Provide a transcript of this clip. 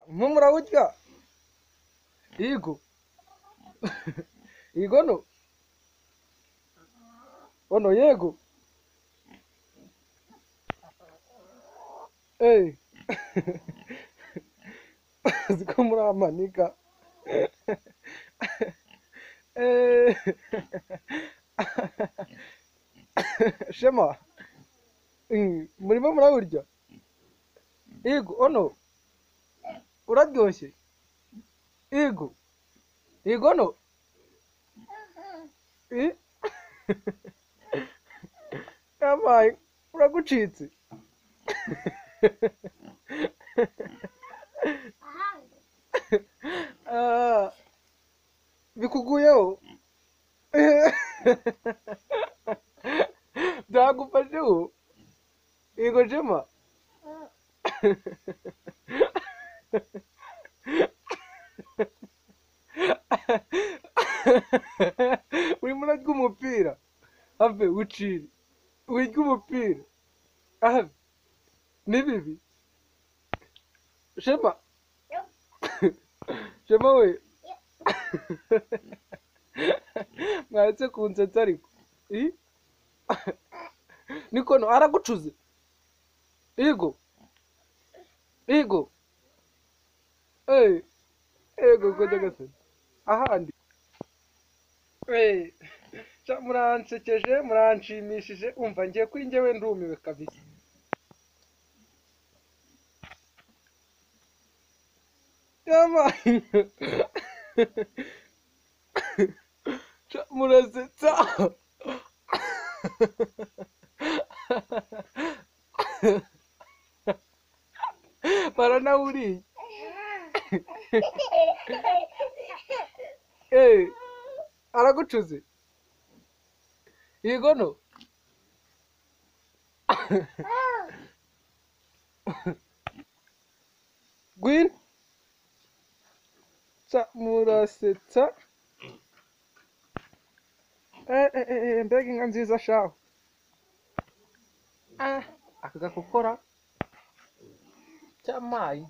murawurya yego yego no ono yego ziko muri amanika shema murimo murawurya yego ono uraryoshye yego yego no yabaye uragucitse bikuguyeho byagufasheho yego shema urimo urarya umupira have ucire wirya umupira have ni bibi shema shema we mwaretse kunsetsa ariko nikono aragucuze yego yego yego kujya gasetse ahandi muransekeje muranshimishije umva ngiye kuri njyewe ndumiwe kabisa murasetsa baranawuriye aragucuze yego no gwin murasetsa mbega inka nziza shaho aka gakokora cy'amayi